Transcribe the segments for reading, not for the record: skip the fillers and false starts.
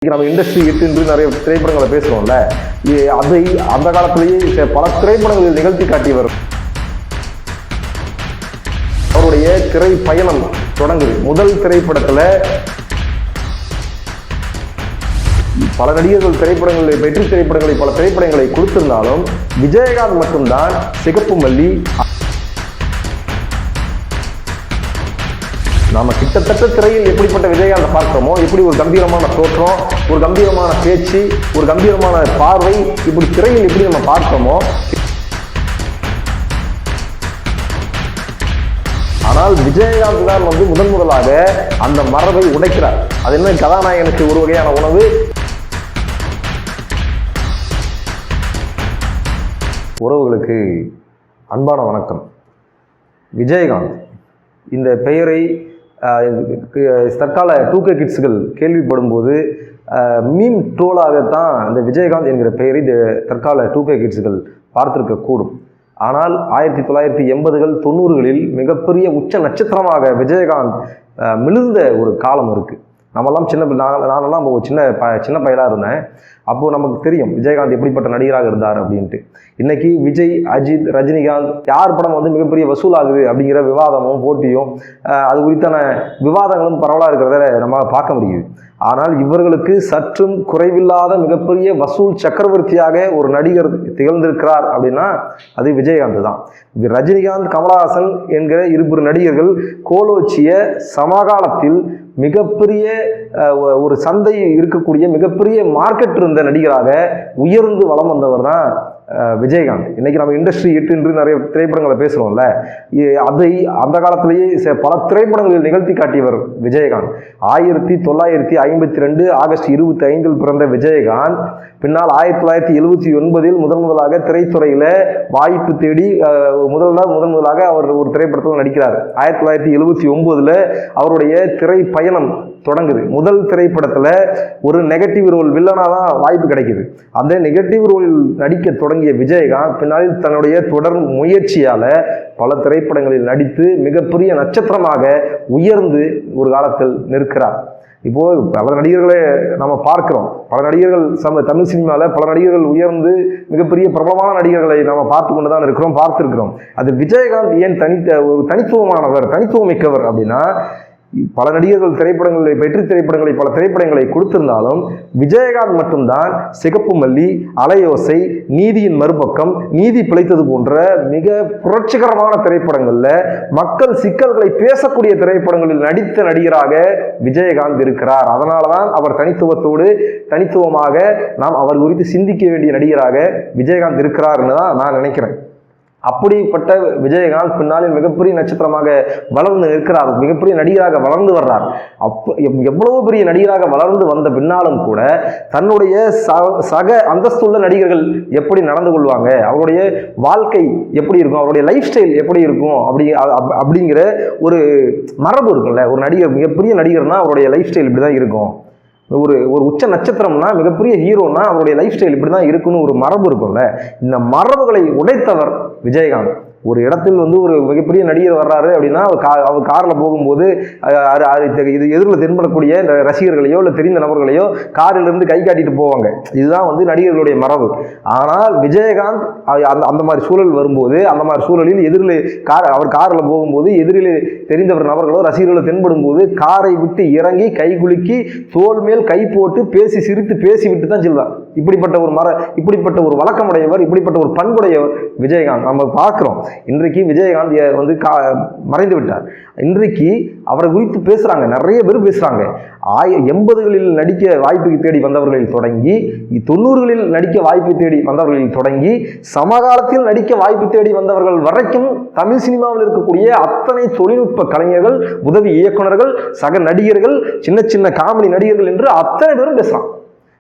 நம்ம இண்டஸ்ட்ரி என்று நிறைய திரைப்படங்களை பேசுறோம்ல, அதை அந்த காலத்திலேயே பல திரைப்படங்களில் நிகழ்த்தி காட்டியவர். அவருடைய திரை பயணம் தொடங்குது. முதல் திரைப்படத்துல பல நடிகர்கள் திரைப்படங்களில் வெற்றி திரைப்படங்களை பல திரைப்படங்களை கொடுத்திருந்தாலும் விஜயகாந்த் மட்டும்தான் சிகப்பு மல்லி. நாம கிட்டத்தட்ட திரையில் எப்படிப்பட்ட விஜயகாந்தை பார்க்கிறோமோ, எப்படி ஒரு கம்பீரமான தோற்றம், ஒரு கம்பீரமான பேச்சு, ஒரு கம்பீரமான பார்வை, இப்படி திரையில் எப்படி நம்ம பார்க்கிறோமோ, ஆனால் விஜயகாந்த் தான் முதலாக அந்த மரபை உடைக்கிறார். அது என்ன, கதாநாயகனுக்கு ஒரு வகையான உணவு. உறவுகளுக்கு அன்பான வணக்கம். விஜயகாந்த் இந்த பெயரை தற்கால 2K கிட்ஸ்கள் கேள்விப்படும் போது மீம் ட்ரோலாகத்தான் இந்த விஜயகாந்த் என்கிற பெயரை தற்கால 2K கிட்ஸ்கள் பார்த்திருக்க கூடும். ஆனால் 1980கள் 90களில் மிகப்பெரிய உச்ச நட்சத்திரமாக விஜயகாந்த் மிளிர்ந்த ஒரு காலம் இருக்கு. நம்மெல்லாம் நானெல்லாம் சின்ன பையலாக இருந்தேன். அப்போது நமக்கு தெரியும் விஜயகாந்த் எப்படிப்பட்ட நடிகராக இருந்தார் அப்படின்ட்டு. இன்னைக்கு விஜய், அஜித், ரஜினிகாந்த் யார் படம் மிகப்பெரிய வசூலாகுது அப்படிங்கிற விவாதமும் போட்டியும் அது குறித்தான விவாதங்களும் பரவலாக இருக்கிறத நம்மளால் பார்க்க முடியுது. ஆனால் இவர்களுக்கு சற்றும் குறைவில்லாத மிகப்பெரிய வசூல் சக்கரவர்த்தியாக ஒரு நடிகர் திகழ்ந்திருக்கிறார் அப்படின்னா அது விஜயகாந்த் தான். ரஜினிகாந்த், கமலஹாசன் என்கிற இருபுறு நடிகர்கள் கோலோச்சிய சமகாலத்தில் மிகப்பெரிய ஒரு சந்தை இருக்கக்கூடிய மிகப்பெரிய மார்க்கெட் இருந்த நடிகராக உயர்ந்து வலம் வந்தவர் தான் விஜயகாந்த். இன்னைக்கு நம்ம இண்டஸ்ட்ரி என்று நிறைய திரைப்படங்களை பேசுறோம்ல, அதை அந்த காலத்திலேயே பல திரைப்படங்களில் நிகழ்த்தி காட்டியவர் விஜயகாந்த். 1952 ஆகஸ்ட் 25 பிறந்த விஜயகாந்த் பின்னால் 1979 முதலாக திரைத்துறையில வாய்ப்பு தேடி முதலாக அவர் ஒரு திரைப்படத்தில் நடிக்கிறார். 1979 அவருடைய திரை பயணம் தொடங்குது. முதல் திரைப்படத்துல ஒரு நெகட்டிவ் ரோல், வில்லனா தான் வாய்ப்பு கிடைக்குது. அந்த நெகட்டிவ் ரோலில் நடிக்க தொடங்கிய விஜயகாந்த் பின்னாளில் தன்னுடைய தொடர் முயற்சியால பல திரைப்படங்களில் நடித்து மிகப்பெரிய நட்சத்திரமாக உயர்ந்து ஒரு காலத்தில் நிற்கிறார். இப்போ பல நடிகர்களை நம்ம பார்க்கிறோம். பல நடிகர்கள் தமிழ் சினிமாவில் பல நடிகர்கள் உயர்ந்து மிகப்பெரிய பிரபலமான நடிகர்களை நம்ம பார்த்து கொண்டுதான் பார்த்திருக்கிறோம். அது விஜயகாந்த் ஏன் ஒரு தனித்துவமானவர், தனித்துவமிக்கவர் அப்படின்னா, பல நடிகர்கள் வெற்றி திரைப்படங்களை பல திரைப்படங்களை கொடுத்திருந்தாலும் விஜயகாந்த் மட்டும்தான் சிகப்பு மல்லி, அலையோசை, நீதியின் மறுபக்கம், நீதி பிழைத்தது போன்ற மிக புரட்சிகரமான திரைப்படங்கள்ல மக்கள் சிக்கல்களை பேசக்கூடிய திரைப்படங்களில் நடித்த நடிகராக விஜயகாந்த் இருக்கிறார். அதனாலதான் அவர் தனித்துவமாக நாம் அவர் குறித்து சிந்திக்க வேண்டிய நடிகராக விஜயகாந்த் இருக்கிறார்னு தான் நான் நினைக்கிறேன். அப்படிப்பட்ட விஜயகாந்த் பின்னாளில் மிகப்பெரிய நட்சத்திரமாக வளர்ந்து நிற்கிறார். மிகப்பெரிய நடிகராக வளர்ந்து வர்றார். எவ்வளவு பெரிய நடிகராக வளர்ந்து வந்த பின்னாலும் கூட தன்னுடைய சக அந்தஸ்துள்ள நடிகர்கள் எப்படி நடந்து கொள்வாங்க, அவருடைய வாழ்க்கை எப்படி இருக்கும், அவருடைய லைஃப் ஸ்டைல் எப்படி இருக்கும் அப்படிங்கிற ஒரு மரபு இருக்குல்ல. ஒரு நடிகர், மிகப்பெரிய நடிகர்னா அவருடைய லைஃப் ஸ்டைல் இப்படிதான் இருக்கும். ஒரு உச்ச நட்சத்திரம்னா, மிகப்பெரிய ஹீரோனா அவருடைய லைஃப் ஸ்டைல் இப்படிதான் இருக்குன்னு ஒரு மரபு இருக்கும்ல. இந்த மரபுகளை உடைத்தவர் விஜயகாந்த். ஒரு இடத்தில் ஒரு மிகப்பெரிய நடிகர் வர்றாரு அப்படின்னா அவர் காரில் போகும்போது இது எதிரில் தென்படக்கூடிய ரசிகர்களையோ இல்லை தெரிந்த நபர்களையோ காரிலிருந்து கை காட்டிட்டு போவாங்க. இதுதான் நடிகர்களுடைய மரபு. ஆனால் விஜயகாந்த் அந்த மாதிரி சூழல் வரும்போது, அந்த மாதிரி சூழலில் எதிரில் அவர் காரில் போகும்போது எதிரில் தெரிந்தவர் நபர்களோ ரசிகர்களோ தென்படும் போது காரை விட்டு இறங்கி கை குலுக்கி தோல் மேல் கை போட்டு சிரித்து பேசிவிட்டு தான் செல்வார். இப்படிப்பட்ட ஒரு வழக்கமுடையவர், இப்படிப்பட்ட ஒரு பண்புடையவர் விஜயகாந்த் நம்ம பார்க்கிறோம். இன்றைக்கு விஜயகாந்த் மறைந்து விட்டார். இன்றைக்கு அவரை குறித்து பேசுறாங்க, நிறைய பேர் பேசுறாங்க. 80களில் நடிக்க வாய்ப்பு தேடி வந்தவர்களில் தொடங்கி 90களில் நடிக்க வாய்ப்பு தேடி வந்தவர்களில் தொடங்கி சமகாலத்தில் நடிக்க வாய்ப்பு தேடி வந்தவர்கள் வரைக்கும் தமிழ் சினிமாவில் இருக்கக்கூடிய அத்தனை தொழில்நுட்ப கலைஞர்கள், உதவி இயக்குநர்கள், சக நடிகர்கள், சின்ன காமெடி நடிகர்கள் என்று அத்தனை பேரும் பேசுறான்.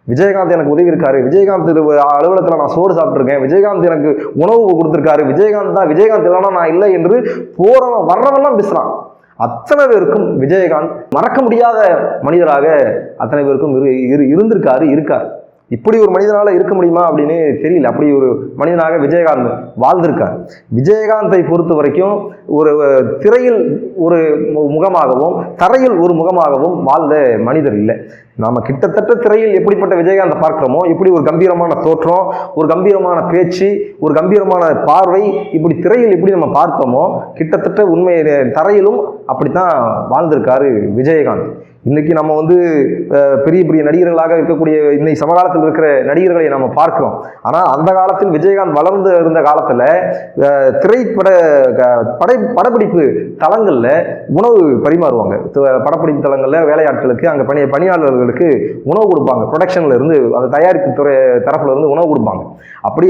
விஜயகாந்த் எனக்கு உதவி இருக்காரு, விஜயகாந்த் அலுவலகத்தில் நான் சோறு சாப்பிட்டுருக்கேன், விஜயகாந்த் எனக்கு உணவு கொடுத்துருக்காரு, விஜயகாந்த் இல்லைன்னா நான் இல்லை என்று வர்றவெல்லாம் பேசுறான். அத்தனை பேருக்கும் விஜயகாந்த் மறக்க முடியாத மனிதராக அத்தனை பேருக்கும் இருக்கார். இப்படி ஒரு மனிதனால இருக்க முடியுமா அப்படின்னு தெரியல. அப்படி ஒரு மனிதனாக விஜயகாந்த் வாழ்ந்திருக்கார். விஜயகாந்தை பொறுத்த வரைக்கும் ஒரு திரையில் ஒரு முகமாகவும் தரையில் ஒரு முகமாகவும் வாழ்ந்த மனிதர் இல்லை. நாம கிட்டத்தட்ட திரையில் எப்படிப்பட்ட விஜயகாந்தை பார்க்கிறோமோ, இப்படி ஒரு கம்பீரமான தோற்றம், ஒரு கம்பீரமான பேச்சு, ஒரு கம்பீரமான பார்வை, இப்படி திரையில் எப்படி நம்ம பார்த்தோமோ கிட்டத்தட்ட உண்மை தரையிலும் அப்படித்தான் வாழ்ந்திருக்காரு விஜயகாந்த். இன்னைக்கு நம்ம பெரிய பெரிய நடிகர்களாக இருக்கக்கூடிய இன்னைக்கு சமகாலத்தில் இருக்கிற நடிகர்களை நம்ம பார்க்கிறோம். ஆனால் அந்த காலத்தில் விஜயகாந்த் வளர்ந்து இருந்த காலத்துல படப்பிடிப்பு தளங்கள்ல உணவு பரிமாறுவாங்க. படப்பிடிப்பு தளங்கள்ல வேலையாட்களுக்கு, அங்க பணியாளர்களுக்கு உணவு கொடுப்பாங்க. ப்ரொடக்ஷன்ல இருந்து அந்த தயாரிப்பு துறை தரப்புல இருந்து உணவு கொடுப்பாங்க. அப்படி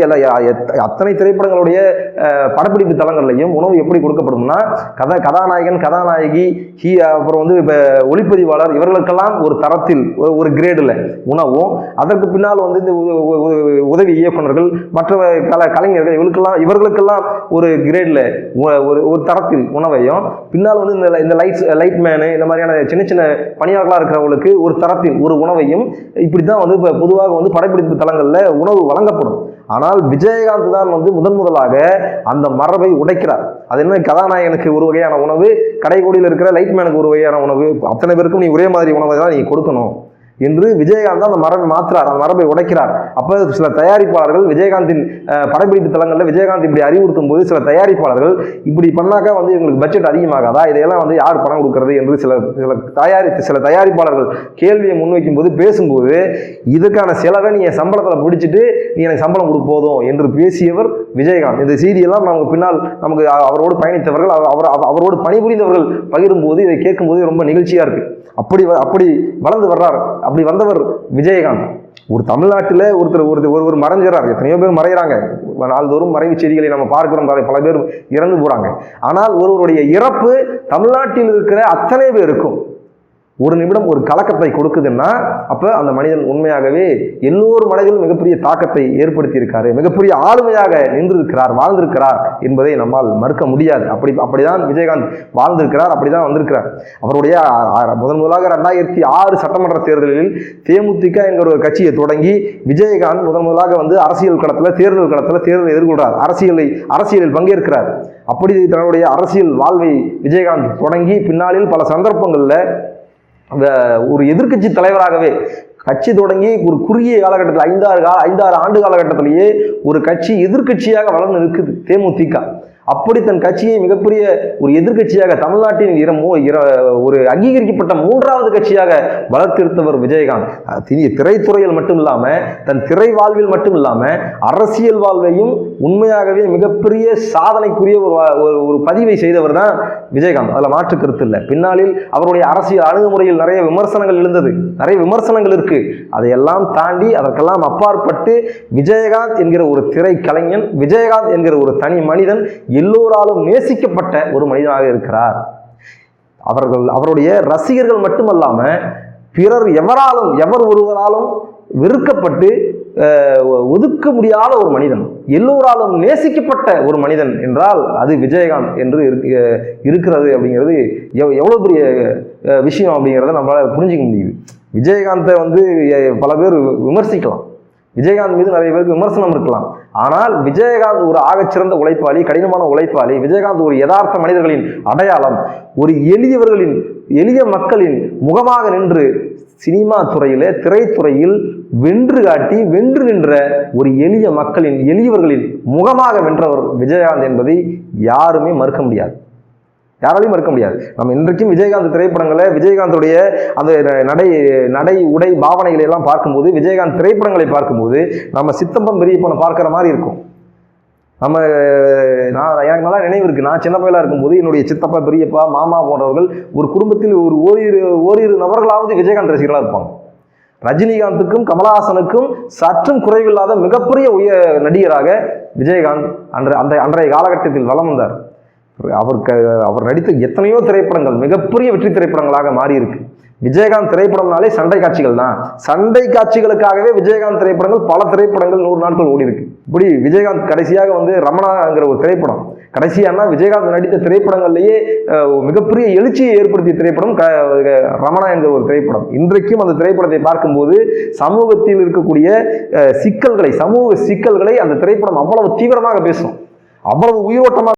அத்தனை திரைப்படங்களுடைய படப்பிடிப்பு தளங்கள்லையும் உணவு எப்படி கொடுக்கப்படும்னா, கதாநாயகன், கதாநாயகி, அப்புறம் இப்ப ஒளிப்பதிவாளர், இவர்களுக்கெல்லாம் ஒரு தரத்தில் ஒரு கிரேடுல உணவும், அதற்கு பின்னால் இந்த உதவி இயக்குநர்கள், மற்ற கலைஞர்கள், இவர்களுக்கெல்லாம் ஒரு கிரேட்ல ஒரு தரத்தில் உணவையும், பின்னால் இந்த லைட் மேனு, இந்த மாதிரியான சின்ன சின்ன பணியாளர்களாக இருக்கிறவங்களுக்கு ஒரு தரத்தில் ஒரு உணவையும், இப்படித்தான் இப்போ பொதுவாக படப்பிடிப்பு தளங்கள்ல உணவு வழங்கப்படும். ஆனால் விஜயகாந்த் தான் முதலாக அந்த மரபை உடைக்கிறார். அது என்ன, கதாநாயகனுக்கு ஒரு வகையான உணவு, கடைகோடியில் இருக்கிற லைட்மேனுக்கு ஒரு வகையான உணவு, அத்தனை பேருக்கும் நீ ஒரே மாதிரி உணவை தான் நீ கொடுக்கணும் என்று விஜயகாந்த் அந்த மரபை மாற்றுறார், அந்த மரபை உடைக்கிறார். அப்போ சில தயாரிப்பாளர்கள் விஜயகாந்தின் படப்பிடிப்பு தளங்களில் விஜயகாந்த் இப்படி அறிவுறுத்தும் போது சில தயாரிப்பாளர்கள் இப்படி பண்ணாக்கா இவங்களுக்கு பட்ஜெட் அதிகமாகாதா, இதையெல்லாம் யார் பணம் கொடுக்கறது என்று சில தயாரிப்பாளர்கள் கேள்வியை முன்வைக்கும் போது, பேசும்போது, இதுக்கான செலவை நீ என் சம்பளத்தில் பிடிச்சிட்டு நீ எனக்கு சம்பளம் கொடுக்க போதும் என்று பேசியவர் விஜயகாந்த். இந்த செய்தியெல்லாம் நமக்கு பின்னால் அவரோடு பயணித்தவர்கள், அவரோடு பணிபுரிந்தவர்கள் பகிரும் போது, இதை கேட்கும் போது ரொம்ப நிகழ்ச்சியா இருக்கு. அப்படி வளர்ந்து வர்றார். அப்படி வந்தவர் விஜயகாந்த். ஒரு தமிழ்நாட்டில் ஒருவர் மறைஞ்சிடறார். எத்தனையோ பேர் மறைகிறாங்க. நாள்தோறும் மறைவு செய்திகளை நம்ம பார்க்கிறோம். பல பேர் இறந்து போறாங்க. ஆனால் ஒருவருடைய இறப்பு தமிழ்நாட்டில் இருக்கிற அத்தனை பேருக்கும் ஒரு நிமிடம் ஒரு கலக்கத்தை கொடுக்குதுன்னா, அப்ப அந்த மனிதன் உண்மையாகவே எல்லோரு மனதிலும் மிகப்பெரிய தாக்கத்தை ஏற்படுத்தி இருக்காரு, மிகப்பெரிய ஆளுமையாக நின்றிருக்கிறார், வாழ்ந்திருக்கிறார் என்பதை நம்மால் மறுக்க முடியாது. அப்படிதான் விஜயகாந்த் வாழ்ந்திருக்கிறார், அப்படிதான் வந்திருக்கிறார். அவருடைய முதலாக 2006 சட்டமன்ற தேர்தலில் தேமுதிக என்கிற ஒரு கட்சியை தொடங்கி விஜயகாந்த் முதலாக அரசியல் களத்தில் தேர்தல் எதிர்கொள்றார், அரசியலில் பங்கேற்கிறார். அப்படி தன்னுடைய அரசியல் வாழ்வை விஜயகாந்த் தொடங்கி பின்னாளில் பல சந்தர்ப்பங்கள்ல ஒரு எதிர்க்கட்சி தலைவராகவே கட்சி தொடங்கி ஒரு குறுகிய காலகட்டத்தில் 5-6 ஆண்டு காலகட்டத்திலேயே ஒரு கட்சி எதிர்க்கட்சியாக வளர்ந்து இருக்குது தேமுதிக. அப்படி தன் கட்சியை மிகப்பெரிய ஒரு எதிர்கட்சியாக தமிழ்நாட்டின் ஒரு அங்கீகரிக்கப்பட்ட 3வது கட்சியாக வளர்த்தெடுத்தவர் விஜயகாந்த். திரைத்துறையில் மட்டும் இல்லாம, தன் திரை வாழ்வில் மட்டும் இல்லாம, அரசியல் வாழ்வையும் உண்மையாகவே மிகப்பெரிய சாதனைக்குரிய ஒரு பதிவை செய்தவர் தான் விஜயகாந்த். அதுல மாற்று கருத்து இல்லை. பின்னாளில் அவருடைய அரசியல் அணுகுமுறையில் நிறைய விமர்சனங்கள் எழுந்தது, நிறைய விமர்சனங்கள் இருக்கு. அதையெல்லாம் தாண்டி, அதற்கெல்லாம் அப்பாற்பட்டு விஜயகாந்த் என்கிற ஒரு திரை கலைஞன், விஜயகாந்த் என்கிற ஒரு தனி மனிதன் எல்லோராலும் நேசிக்கப்பட்ட ஒரு மனிதனாக இருக்கிறார். அவருடைய ரசிகர்கள் மட்டுமல்லாம பிறர் எவர் ஒருவராலும் வெறுக்கப்பட்டு ஒதுக்க முடியாத ஒரு மனிதன், எல்லோராலும் நேசிக்கப்பட்ட ஒரு மனிதன் என்றால் அது விஜயகாந்த் என்று இருக்கிறது. அப்படிங்கிறது எவ்வளவு பெரிய விஷயம் அப்படிங்கிறத நம்மளால புரிஞ்சிக்க முடியுது. விஜயகாந்தை பல பேர் விமர்சிக்கலாம், விஜயகாந்த் மீது நிறைய பேருக்கு விமர்சனம் இருக்கலாம். ஆனால் விஜயகாந்த் ஒரு ஆகச்சிறந்த உழைப்பாளி, கடினமான உழைப்பாளி. விஜயகாந்த் ஒரு யதார்த்த மனிதர்களின் அடையாளம், ஒரு எளிய மக்களின் முகமாக நின்று சினிமா துறையில, திரைத்துறையில் வென்று காட்டி வென்று நின்ற ஒரு எளியவர்களின் முகமாக வென்றவர் விஜயகாந்த் என்பதை யாருமே மறுக்க முடியாது, யாராலையும் மறுக்க முடியாது. நம்ம இன்றைக்கும் விஜயகாந்த் திரைப்படங்களை, விஜயகாந்துடைய அந்த நடை உடை பாவனைகளை எல்லாம் பார்க்கும்போது, விஜயகாந்த் திரைப்படங்களை பார்க்கும்போது நம்ம சித்தப்பம் பெரியப்பனை பார்க்குற மாதிரி இருக்கும். எனக்கு நல்லா நினைவு இருக்கு. நான் சின்ன பையலா இருக்கும்போது என்னுடைய சித்தப்பா, பெரியப்பா, மாமா போன்றவர்கள் ஒரு குடும்பத்தில் ஓரிரு நபர்களாவது விஜயகாந்த் ரசிகர்களாக இருப்பாங்க. ரஜினிகாந்துக்கும் கமலஹாசனுக்கும் சற்றும் குறைவில்லாத மிகப்பெரிய நடிகராக விஜயகாந்த் அன்றைய காலகட்டத்தில் வலம் வந்தார். அவர் நடித்த எத்தனையோ திரைப்படங்கள் மிகப்பெரிய வெற்றி திரைப்படங்களாக மாறி இருக்கு. விஜயகாந்த் திரைப்படம்னாலே சண்டை காட்சிகள் தான். சண்டை காட்சிகளுக்காகவே விஜயகாந்த் திரைப்படங்கள் பல திரைப்படங்கள் 100 நாட்கள் ஓடி இருக்கு. இப்படி விஜயகாந்த் கடைசியாக வந்து ரமணாங்கிற ஒரு திரைப்படம், கடைசியானா விஜயகாந்த் நடித்த திரைப்படங்கள்லேயே மிகப்பெரிய எழுச்சியை ஏற்படுத்திய திரைப்படம் ரமணா என்கிற ஒரு திரைப்படம். இன்றைக்கும் அந்த திரைப்படத்தை பார்க்கும்போது சமூகத்தில் இருக்கக்கூடிய சிக்கல்களை, சமூக சிக்கல்களை அந்த திரைப்படம் அவ்வளவு தீவிரமாக பேசும், அவ்வளவு உயிரோட்டமாக